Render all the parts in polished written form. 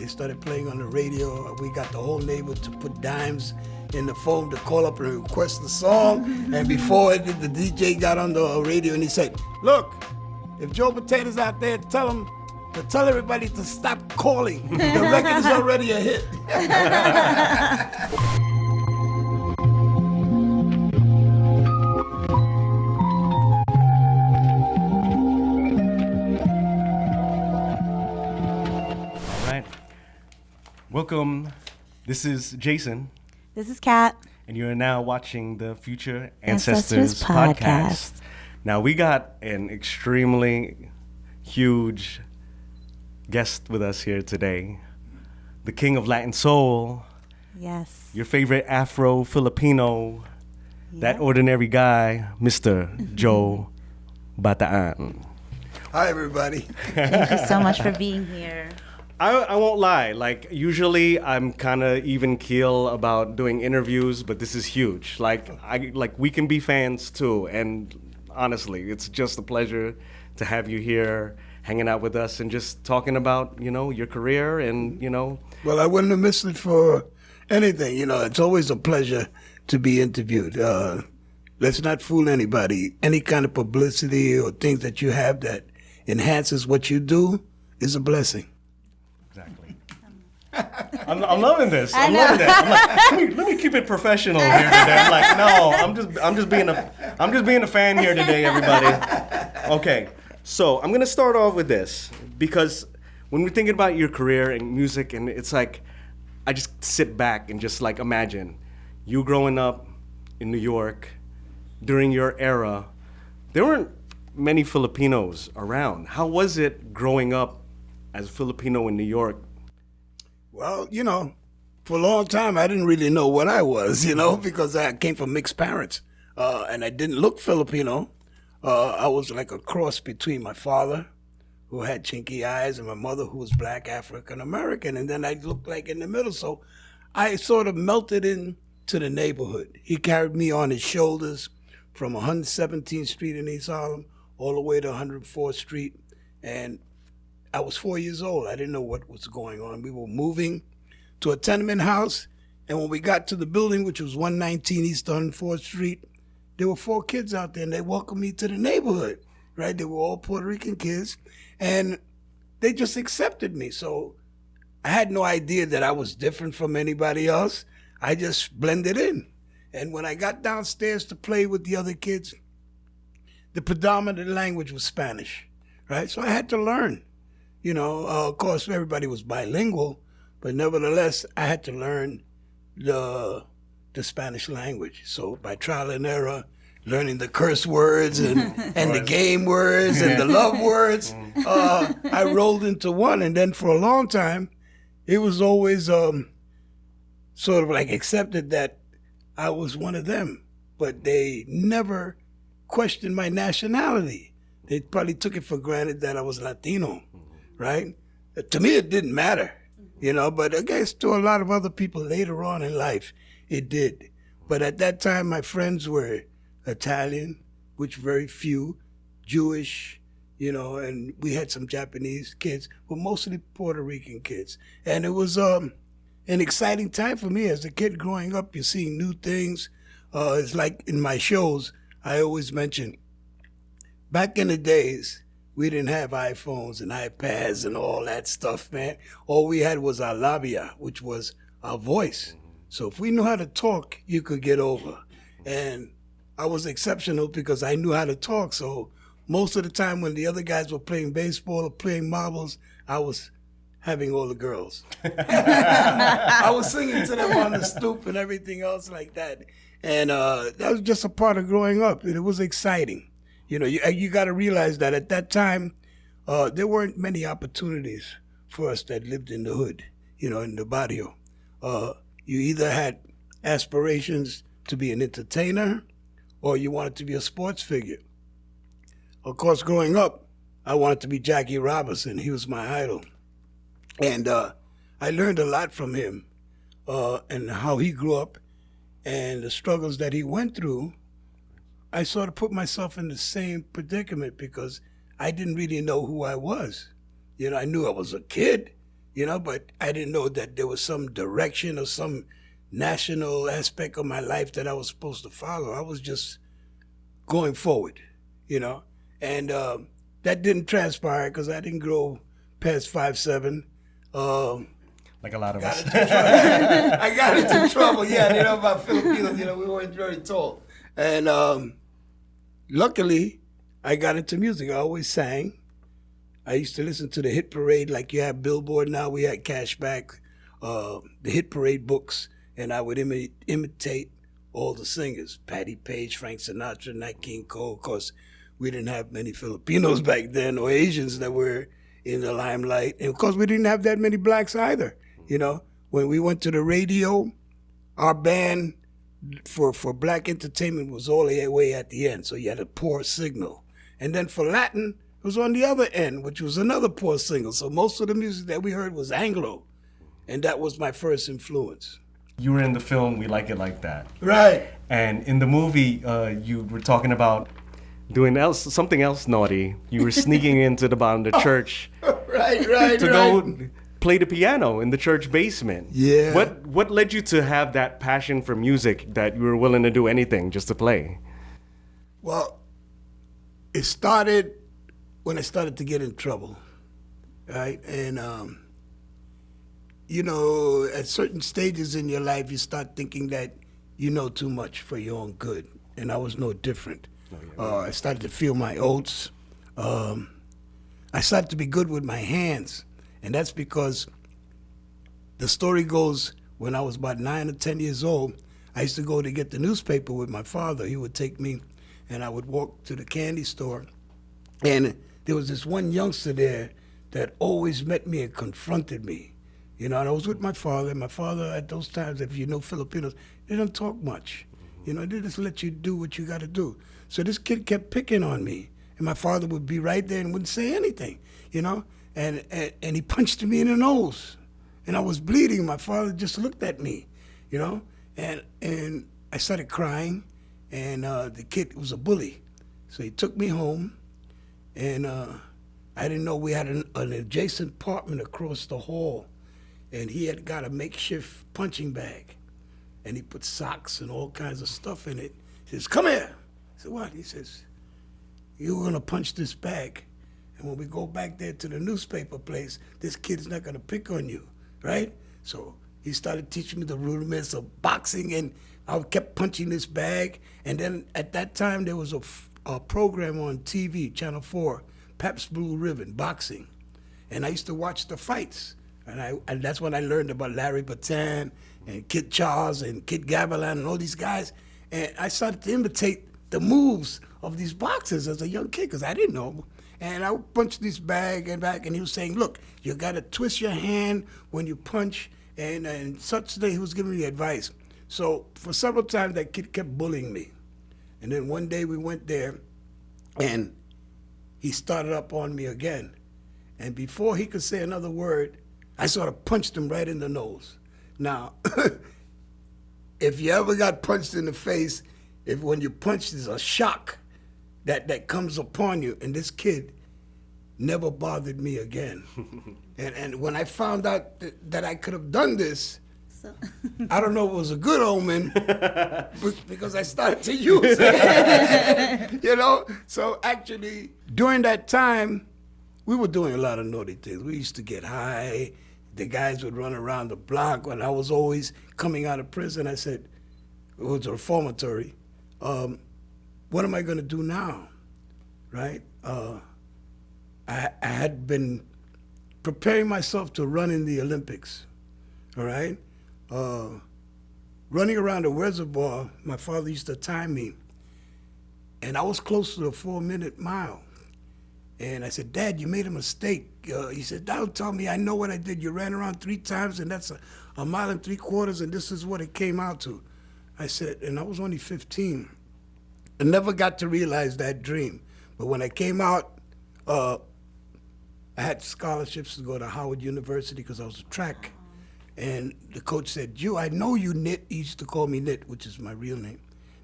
They started playing on the radio. We got the whole neighborhood to put dimes in the phone to call up and request the song. And before it, the DJ got on the radio and he said, look, if Joe Bataan is out there, tell him to tell everybody to stop calling. The record is already a hit. All right. Welcome. This is Jason. This is Kat. And you're now watching the Future Ancestors podcast. Now, we got an extremely huge guest with us here today. The king of Latin soul. Yes. Your favorite Afro-Filipino. Yep. That ordinary guy, Mr. Joe Bataan. Hi, everybody. Thank you so much for being here. I won't lie, like usually I'm kind of even keel about doing interviews, but this is huge. Like we can be fans too, and honestly, it's just a pleasure to have you here hanging out with us and just talking about, your career and, Well, I wouldn't have missed it for anything. It's always a pleasure to be interviewed. Let's not fool anybody. Any kind of publicity or things that you have that enhances what you do is a blessing. Exactly. I'm loving this. I'm loving this. I'm like, let me keep it professional here today. I'm like, no, I'm just being a fan here today, everybody. Okay, so I'm gonna start off with this because when we're thinking about your career and music, and it's like, I just sit back and just like imagine you growing up in New York during your era. There weren't many Filipinos around. How was it growing up as a Filipino in New York? Well, for a long time, I didn't really know what I was, because I came from mixed parents. And I didn't look Filipino. I was like a cross between my father, who had chinky eyes, and my mother, who was black African-American. And then I looked like in the middle. So I sort of melted into the neighborhood. He carried me on his shoulders from 117th Street in East Harlem all the way to 104th Street. And I was 4 years old. I didn't know what was going on. We were moving to a tenement house, and when we got to the building, which was 119 East 104th Street, there were 4 kids out there, and they welcomed me to the neighborhood, right? They were all Puerto Rican kids, and they just accepted me. So I had no idea that I was different from anybody else. I just blended in. And when I got downstairs to play with the other kids, the predominant language was Spanish, right? So I had to learn. Of course, everybody was bilingual, but nevertheless, I had to learn the Spanish language. So by trial and error, learning the curse words and the game words and the love words, I rolled into one. And then for a long time, it was always sort of like accepted that I was one of them, but they never questioned my nationality. They probably took it for granted that I was Latino. Right? To me, it didn't matter, but I guess to a lot of other people later on in life, it did. But at that time, my friends were Italian, which very few, Jewish, and we had some Japanese kids, but mostly Puerto Rican kids. And it was an exciting time for me as a kid growing up. You're seeing new things. It's like in my shows, I always mention, back in the days, we didn't have iPhones and iPads and all that stuff, man. All we had was our labia, which was our voice. So if we knew how to talk, you could get over. And I was exceptional because I knew how to talk. So most of the time when the other guys were playing baseball or playing marbles, I was having all the girls. I was singing to them on the stoop and everything else like that. And that was just a part of growing up. And it was exciting. You got to realize that at that time, there weren't many opportunities for us that lived in the hood, in the barrio. You either had aspirations to be an entertainer or you wanted to be a sports figure. Of course, growing up, I wanted to be Jackie Robinson. He was my idol. And I learned a lot from him and how he grew up and the struggles that he went through. I sort of put myself in the same predicament because I didn't really know who I was. I knew I was a kid, but I didn't know that there was some direction or some national aspect of my life that I was supposed to follow. I was just going forward, and that didn't transpire because I didn't grow past 5'7". Like a lot of us. I got into trouble, about Filipinos, we weren't very tall. And luckily, I got into music. I always sang. I used to listen to the hit parade, like you have Billboard now. We had Cashback, the hit parade books, and I would imitate all the singers: Patti Page, Frank Sinatra, Nat King Cole. Of course, we didn't have many Filipinos back then or Asians that were in the limelight. And of course, we didn't have that many blacks either. When we went to the radio, our band for black entertainment was all the way at the end. So you had a poor signal. And then for Latin, it was on the other end, which was another poor signal. So most of the music that we heard was Anglo. And that was my first influence. You were in the film We Like It Like That. Right. And in the movie, you were talking about doing something else naughty. You were sneaking into the bottom of the church. Right. Go play the piano in the church basement. Yeah. What led you to have that passion for music that you were willing to do anything just to play? Well, it started when I started to get in trouble, right? And, at certain stages in your life, you start thinking that you know too much for your own good. And I was no different. I started to feel my oats. I started to be good with my hands. And that's because the story goes, when I was about 9 or 10 years old, I used to go to get the newspaper with my father. He would take me, and I would walk to the candy store. And there was this one youngster there that always met me and confronted me. And I was with my father. And my father, at those times, if you know Filipinos, they don't talk much. They just let you do what you got to do. So this kid kept picking on me. And my father would be right there and wouldn't say anything, And he punched me in the nose. And I was bleeding. My father just looked at me, And I started crying. And the kid was a bully. So he took me home. And I didn't know we had an adjacent apartment across the hall. And he had got a makeshift punching bag. And he put socks and all kinds of stuff in it. He says, "Come here." I said, "What?" He says, "You're going to punch this bag. And when we go back there to the newspaper place, this kid's not going to pick on you, right?" So he started teaching me the rudiments of boxing, and I kept punching this bag. And then at that time, there was a program on TV, Channel 4, Pabst Blue Ribbon, boxing. And I used to watch the fights. And that's when I learned about Larry Bataan and Kid Charles and Kid Gavilan and all these guys. And I started to imitate the moves of these boxers as a young kid because I didn't know. And I would punch this bag and back, and he was saying, "Look, you got to twist your hand when you punch," and such that he was giving me advice. So for several times, that kid kept bullying me. And then one day we went there, and he started up on me again. And before he could say another word, I sort of punched him right in the nose. Now, if you ever got punched in the face, when you punch, there's a shock that comes upon you. And this kid never bothered me again. and when I found out that I could have done this, I don't know if it was a good omen, because I started to use it. So actually, during that time, we were doing a lot of naughty things. We used to get high. The guys would run around the block. When I was always coming out of prison, I said, it was a reformatory, what am I going to do now, right? I had been preparing myself to run in the Olympics, all right? Running around the reservoir, my father used to time me, and I was close to the 4-minute mile. And I said, "Dad, you made a mistake." He said, "Don't tell me, I know what I did. You ran around 3 times, and that's a mile and 3/4, and this is what it came out to." I said, and I was only 15. I never got to realize that dream. But when I came out, I had scholarships to go to Howard University because I was a track. And the coach said, "Joe, I know you Nit." He used to call me Nit, which is my real name,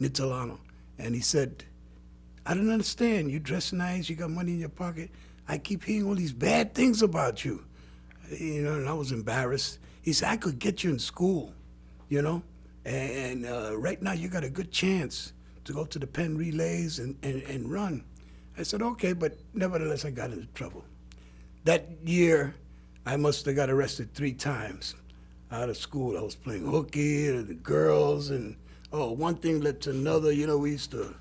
Nitalano. And he said, "I don't understand. You dress nice, you got money in your pocket. I keep hearing all these bad things about you." And I was embarrassed. He said, I could get you in school, and right now you got a good chance to go to the Penn Relays and run. I said, okay, but nevertheless, I got into trouble. That year, I must have got arrested 3 times out of school. I was playing hooky, and the girls, and one thing led to another. We used to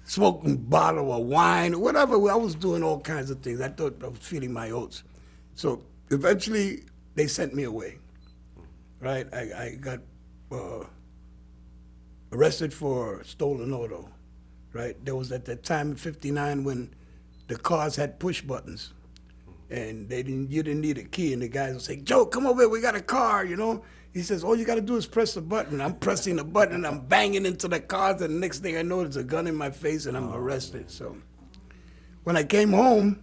smoke a bottle of wine, or whatever. I was doing all kinds of things. I thought I was feeling my oats. So eventually, they sent me away, right? I got arrested for stolen auto, right? There was at that time in '59 when the cars had push buttons, and you didn't need a key, and the guys would say, Joe, come over here, we got a car, He says, all you got to do is press the button. I'm pressing the button, and I'm banging into the cars, and the next thing I know, there's a gun in my face, and I'm arrested. So when I came home,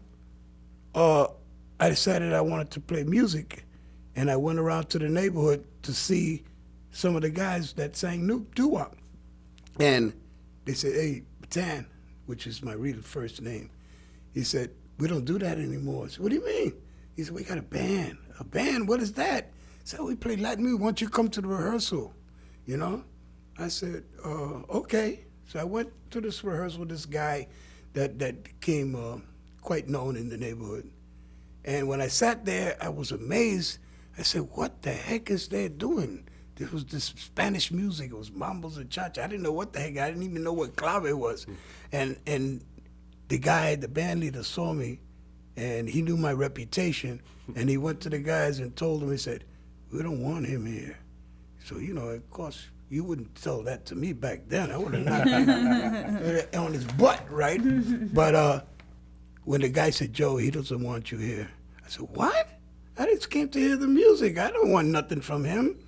I decided I wanted to play music, and I went around to the neighborhood to see some of the guys that sang doo-wop. And they said, hey, Bataan, which is my real first name, he said, we don't do that anymore. I said, what do you mean? He said, we got a band. A band? What is that? He said, we play Latin music. Why don't you come to the rehearsal? I said, okay. So I went to this rehearsal with this guy that became quite known in the neighborhood. And when I sat there, I was amazed. I said, what the heck is they doing? This was this Spanish music. It was mambos and cha-cha. I didn't know what the heck. I didn't even know what clave was. And the guy, the band leader, saw me, and he knew my reputation, and he went to the guys and told them, he said, we don't want him here. So, of course, you wouldn't tell that to me back then. I would have knocked him on his butt, right? But when the guy said, Joe, he doesn't want you here, I said, what? I just came to hear the music. I don't want nothing from him.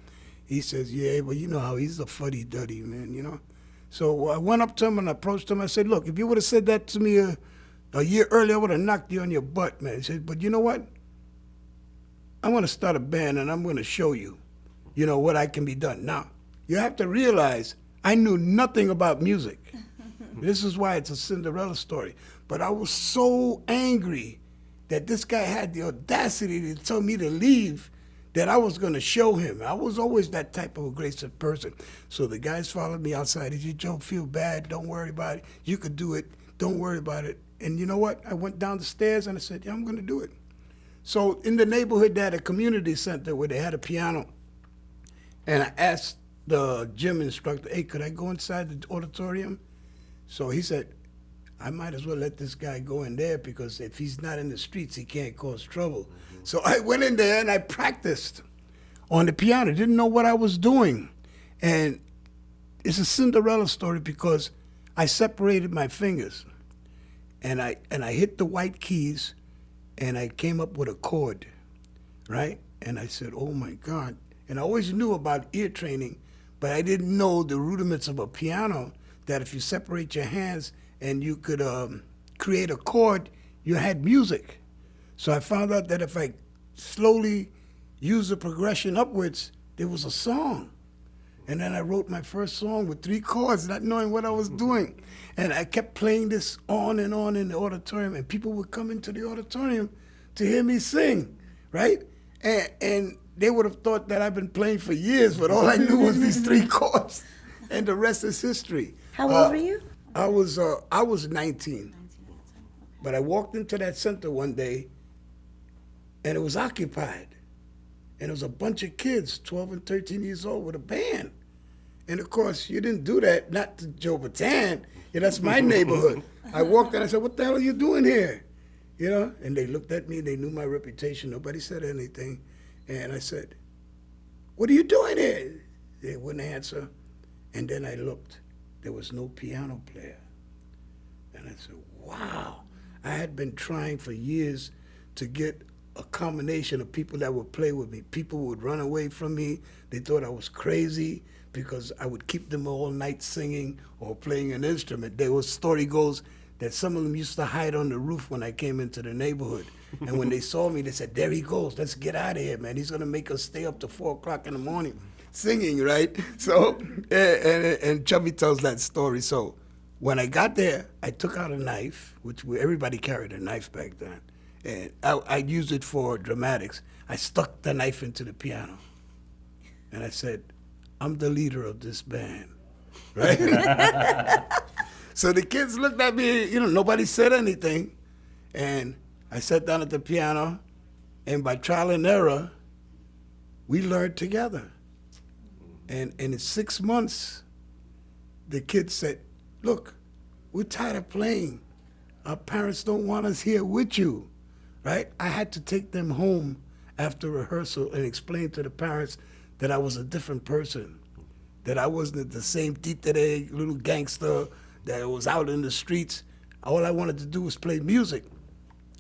He says, yeah, but you know how he's a fuddy-duddy, man, So I went up to him and approached him. I said, look, if you would have said that to me a year earlier, I would have knocked you on your butt, man. He said, but you know what? I'm going to start a band, and I'm going to show you, what I can be done. Now, you have to realize I knew nothing about music. This is why it's a Cinderella story. But I was so angry that this guy had the audacity to tell me to leave that I was going to show him. I was always that type of aggressive person. So the guys followed me outside. He said, Joe, feel bad. Don't worry about it. You could do it. Don't worry about it. And you know what? I went down the stairs and I said, yeah, I'm going to do it. So in the neighborhood, they had a community center where they had a piano. And I asked the gym instructor, hey, could I go inside the auditorium? So he said, I might as well let this guy go in there because if he's not in the streets, he can't cause trouble. So I went in there and I practiced on the piano. Didn't know what I was doing. And it's a Cinderella story because I separated my fingers and I hit the white keys and I came up with a chord, right? And I said, oh my God. And I always knew about ear training, but I didn't know the rudiments of a piano, that if you separate your hands and you could create a chord, you had music. So I found out that if I slowly use the progression upwards, there was a song. And then I wrote my first song with 3 chords, not knowing what I was doing. And I kept playing this on in the auditorium, and people would come into the auditorium to hear me sing, right? And they would have thought that I've been playing for years, but all I knew was these 3 chords, and the rest is history. How old were you? I was 19. But I walked into that center one day, and it was occupied. And it was a bunch of kids, 12 and 13 years old, with a band. And of course, you didn't do that, not to Joe Bataan. That's my neighborhood. I walked in, I said, what the hell are you doing here? And they looked at me, they knew my reputation. Nobody said anything. And I said, what are you doing here? They wouldn't answer. And then I looked. There was no piano player. And I said, wow. I had been trying for years to get a combination of people that would play with me. People would run away from me. They thought I was crazy because I would keep them all night singing or playing an instrument. Story goes that some of them used to hide on the roof when I came into the neighborhood. And when they saw me, they said, there he goes. Let's get out of here, man. He's going to make us stay up to 4 o'clock in the morning singing, right? So, and Chubby tells that story. So when I got there, I took out a knife, which everybody carried a knife back then. And I used it for dramatics. I stuck the knife into the piano. And I said, I'm the leader of this band, right? So the kids looked at me, nobody said anything. And I sat down at the piano, and by trial and error, we learned together. And in 6 months, the kids said, look, we're tired of playing. Our parents don't want us here with you, right? I had to take them home after rehearsal and explain to the parents that I was a different person, that I wasn't the same tite little gangster that was out in the streets. All I wanted to do was play music.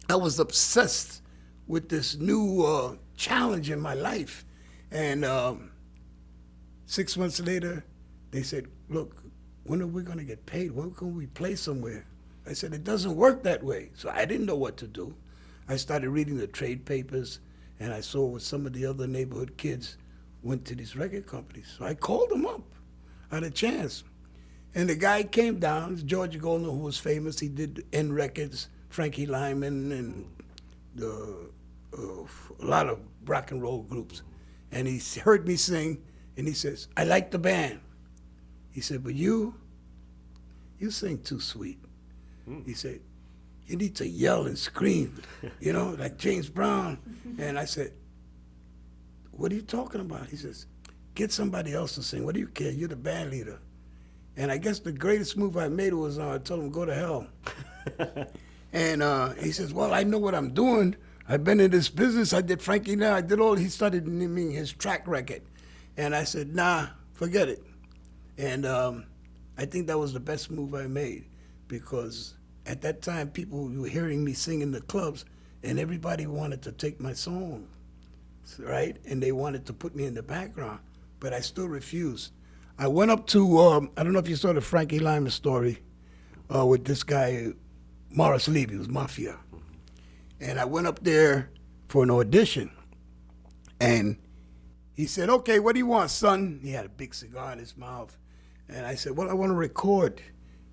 I was obsessed with this new challenge in my life. And 6 months later, they said, look, when are we going to get paid? When can we play somewhere? I said, it doesn't work that way. So I didn't know what to do. I started reading the trade papers, and I saw what some of the other neighborhood kids went to these record companies. So I called them up. I had a chance. And the guy came down, George Golden, who was famous. He did N Records, Frankie Lyman, and a lot of rock and roll groups. And he heard me sing, and he says, I like the band. He said, but you sing too sweet. He said, you need to yell and scream, like James Brown. And I said, what are you talking about? He says, get somebody else to sing. What do you care? You're the band leader. And I guess the greatest move I made was I told him, go to hell. And he says, well, I know what I'm doing. I've been in this business. I did Frankie now. I did all. He started naming his track record. And I said, nah, forget it. And I think that was the best move I made, because at that time, people were hearing me sing in the clubs, and everybody wanted to take my song, right? And they wanted to put me in the background, but I still refused. I went up to, I don't know if you saw the Frankie Lyman story with this guy, Morris Levy, who was Mafia. And I went up there for an audition, and he said, okay, what do you want, son? He had a big cigar in his mouth. And I said, well, I want to record.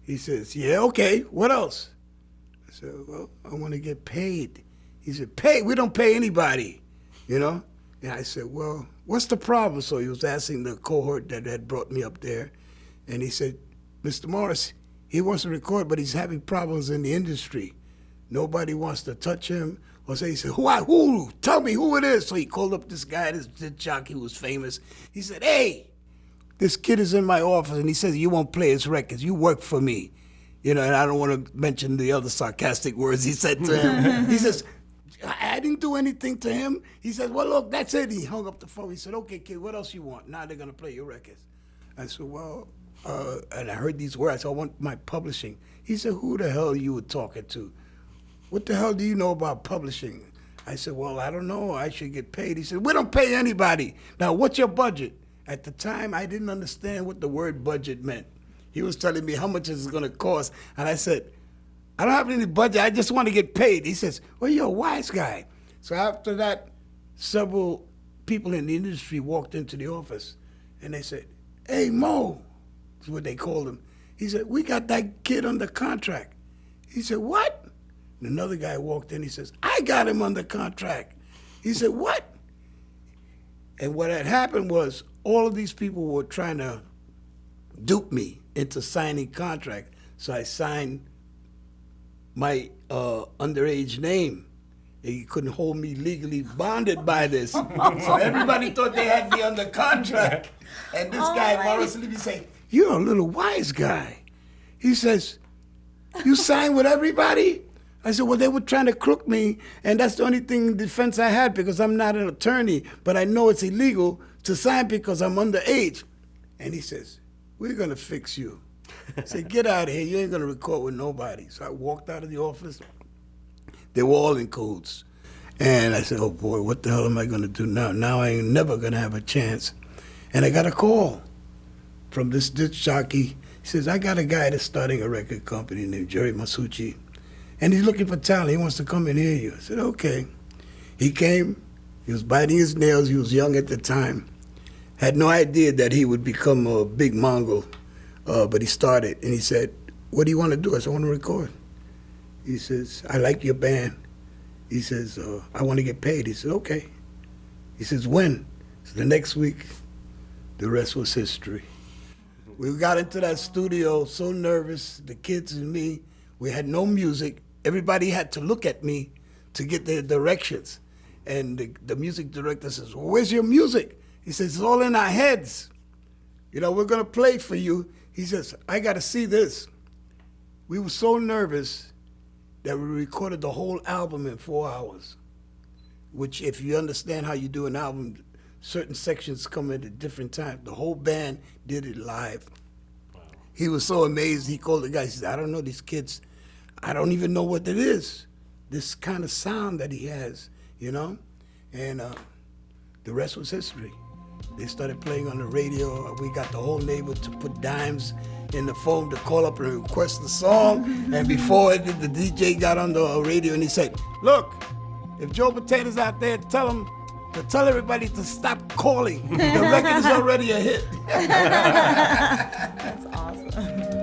He says, yeah, okay, what else? I said, well, I want to get paid. He said, pay? We don't pay anybody, And I said, well, what's the problem? So he was asking the cohort that had brought me up there. And he said, Mr. Morris, he wants to record, but he's having problems in the industry. Nobody wants to touch him. Or say, he said, who? Tell me who it is. So he called up this guy, this jockey who was famous. He said, hey, this kid is in my office, and he says, you won't play his records. You work for me. And I don't want to mention the other sarcastic words he said to him. He says, I didn't do anything to him. He says, well, look, that's it. He hung up the phone. He said, okay, kid, what else you want? Now they're going to play your records. I said, well, and I heard these words. I want my publishing. He said, who the hell are you talking to? What the hell do you know about publishing? I said, well, I don't know. I should get paid. He said, we don't pay anybody. Now, what's your budget? At the time, I didn't understand what the word budget meant. He was telling me how much it's going to cost. And I said, I don't have any budget. I just want to get paid. He says, well, you're a wise guy. So after that, several people in the industry walked into the office. And they said, hey, Mo, is what they called him. He said, we got that kid under contract. He said, what? And another guy walked in. He says, I got him under contract. He said, what? And what had happened was all of these people were trying to dupe me into signing contract. So I signed my underage name. You couldn't hold me legally bonded by this. So everybody thought they had me under contract. And this guy, Morris Levy, say, you're a little wise guy. He says, you sign with everybody? I said, well, they were trying to crook me, and that's the only defense I had, because I'm not an attorney, but I know it's illegal to sign because I'm underage. And he says, we're going to fix you. I said, get out of here. You ain't going to record with nobody. So I walked out of the office. They were all in cahoots. And I said, oh, boy, what the hell am I going to do now? Now I ain't never going to have a chance. And I got a call from this disc jockey. He says, I got a guy that's starting a record company named Jerry Masucci. And he's looking for talent. He wants to come and hear you. I said, okay. He came. He was biting his nails. He was young at the time. Had no idea that he would become a big mongrel. But he started. And he said, what do you want to do? I said, I want to record. He says, I like your band. He says, I want to get paid. He said, okay. He says, when? So the next week, the rest was history. We got into that studio so nervous, the kids and me. We had no music. Everybody had to look at me to get their directions. And the music director says, well, where's your music? He says, it's all in our heads. You know, we're going to play for you. He says, I got to see this. We were so nervous that we recorded the whole album in 4 hours, which if you understand how you do an album, certain sections come in at different times. The whole band did it live. Wow. He was so amazed. He called the guy. He said, I don't know these kids. I don't even know what it is. This kind of sound that he has, you know? And the rest was history. They started playing on the radio. We got the whole neighborhood to put dimes in the phone to call up and request the song. And before it, the DJ got on the radio and he said, look, if Joe Bataan is out there, tell him to tell everybody to stop calling. The record is already a hit. That's awesome.